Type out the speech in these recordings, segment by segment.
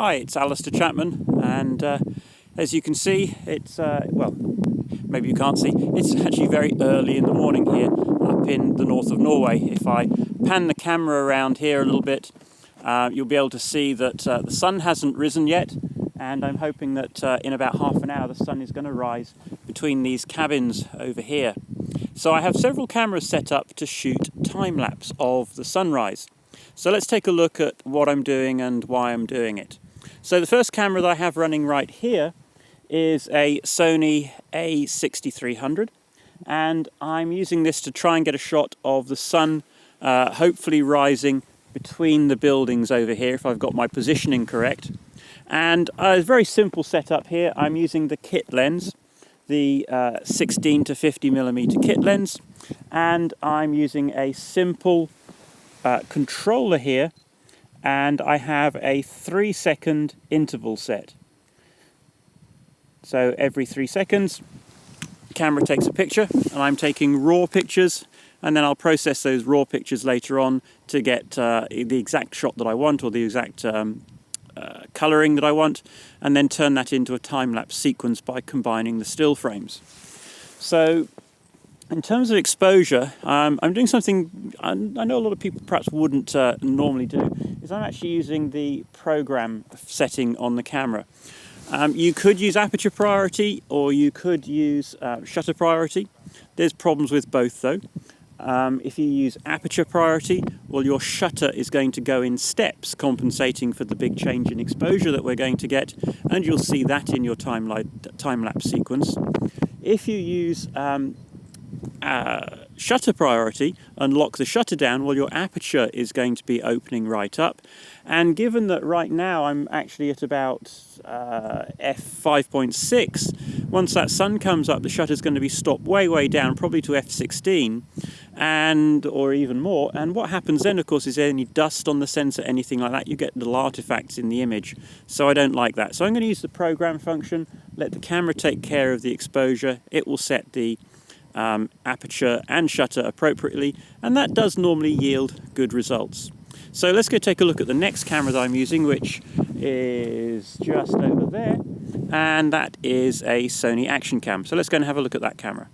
Hi, it's Alister Chapman, and as you can see, it's, well, maybe you can't see, it's actually very early in the morning here up in the north of Norway. If I pan the camera around here a little bit, you'll be able to see that the sun hasn't risen yet, and I'm hoping that in about half an hour the sun is going to rise between these cabins over here. So I have several cameras set up to shoot time-lapse of the sunrise. So let's take a look at what I'm doing and why I'm doing it. So the first camera that I have running right here is a Sony A6300, and I'm using this to try and get a shot of the sun hopefully rising between the buildings over here, if I've got my positioning correct. And a very simple setup here. I'm using the kit lens, the 16 to 50mm kit lens, and I'm using a simple controller here, and I have a 3-second interval set. So every 3 seconds the camera takes a picture, and I'm taking raw pictures, and then I'll process those raw pictures later on to get the exact shot that I want, or the exact colouring that I want, and then turn that into a time-lapse sequence by combining the still frames. So in terms of exposure, I'm doing something I know a lot of people perhaps wouldn't normally do, is I'm actually using the program setting on the camera. You could use aperture priority, or you could use shutter priority. There's problems with both though. If you use aperture priority, well, your shutter is going to go in steps, compensating for the big change in exposure that we're going to get, and you'll see that in your time-lapse sequence. If you use shutter priority and lock the shutter down, well, your aperture is going to be opening right up. And given that right now I'm actually at about f5.6, once that sun comes up, the shutter's going to be stopped way down, probably to f16, or even more. And what happens then, of course, is any dust on the sensor, anything like that, you get little artifacts in the image. So I don't like that. So I'm going to use the program function, let the camera take care of the exposure. It will set the aperture and shutter appropriately, and that does normally yield good results. So let's go take a look at the next camera that I'm using, which is just over there, and that is a Sony action cam. So let's go and have a look at that camera.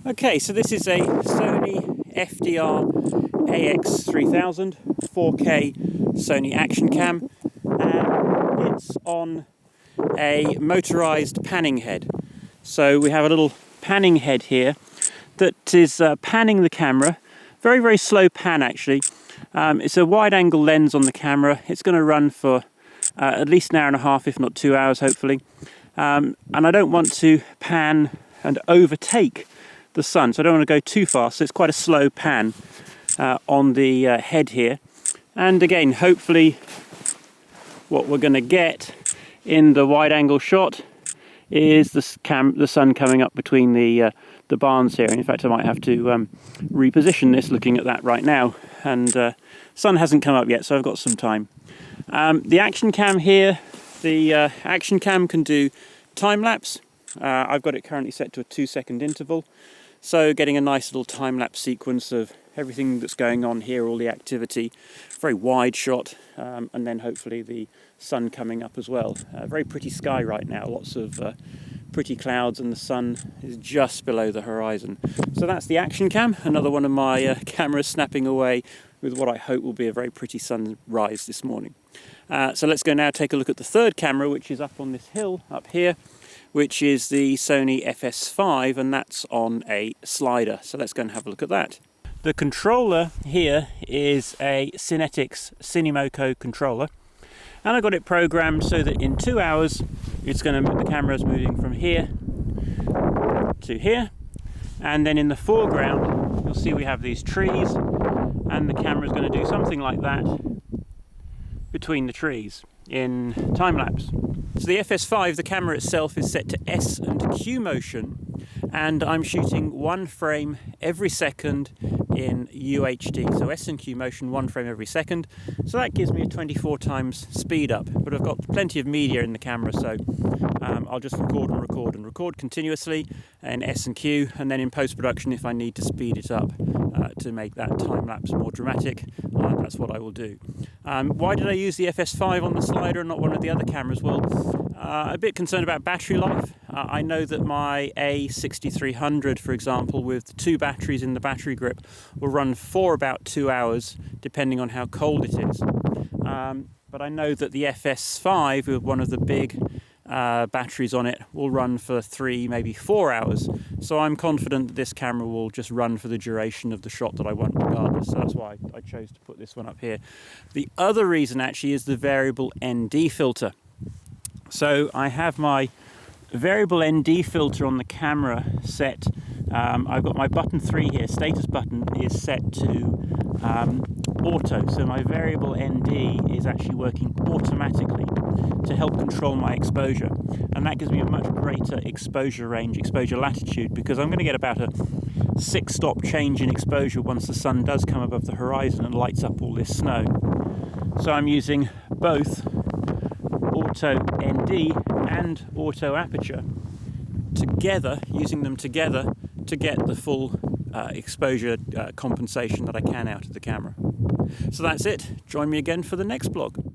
Okay, so this is a Sony FDR-AX3000 4K Sony action cam, and it's on a motorized panning head. So we have a little panning head here that is panning the camera. Very slow pan actually. It's a wide angle lens on the camera. It's going to run for at least an hour and a half, if not 2 hours hopefully. And I don't want to pan and overtake the sun, so I don't want to go too fast, so it's quite a slow pan on the head here. And again, hopefully what we're going to get in the wide angle shot is the sun coming up between the barns here. And in fact I might have to reposition this looking at that right now, and sun hasn't come up yet, so I've got some time. The action cam here, the action cam can do time-lapse. I've got it currently set to a 2-second interval, so getting a nice little time-lapse sequence of everything that's going on here, all the activity, very wide shot, and then hopefully the sun coming up as well. Very pretty sky right now, lots of pretty clouds, and the sun is just below the horizon. So that's the action cam, another one of my cameras snapping away with what I hope will be a very pretty sunrise this morning. So let's go now take a look at the third camera, which is up on this hill up here, which is the Sony FS5, and that's on a slider. So let's go and have a look at that. The controller here is a Cinetics Cinimoco controller, and I got it programmed so that in 2 hours it's going to, the camera's moving from here to here, and then in the foreground you'll see we have these trees, and the camera's going to do something like that between the trees in time-lapse. So the FS5, the camera itself is set to S and Q motion, and I'm shooting 1 frame every second in UHD, so S&Q motion, 1 frame every second. So that gives me a 24 times speed up, but I've got plenty of media in the camera, so I'll just record continuously in S&Q, and then in post-production, if I need to speed it up to make that time lapse more dramatic, that's what I will do. Why did I use the FS5 on the slider and not one of the other cameras? Well, a bit concerned about battery life. I know that my A6300, for example, with 2 batteries in the battery grip, will run for about 2 hours, depending on how cold it is. But I know that the FS5, with one of the big batteries on it, will run for 3, maybe 4 hours. So I'm confident that this camera will just run for the duration of the shot that I want regardless. So that's why I chose to put this one up here. The other reason actually is the variable ND filter. So I have my variable ND filter on the camera set. I've got my button 3 here, status button is set to auto, so my variable ND is actually working automatically to help control my exposure, and that gives me a much greater exposure range, exposure latitude, because I'm going to get about a 6-stop change in exposure once the sun does come above the horizon and lights up all this snow. So I'm using both auto ND and auto aperture together, using them together to get the full exposure compensation that I can out of the camera. So that's it. Join me again for the next vlog.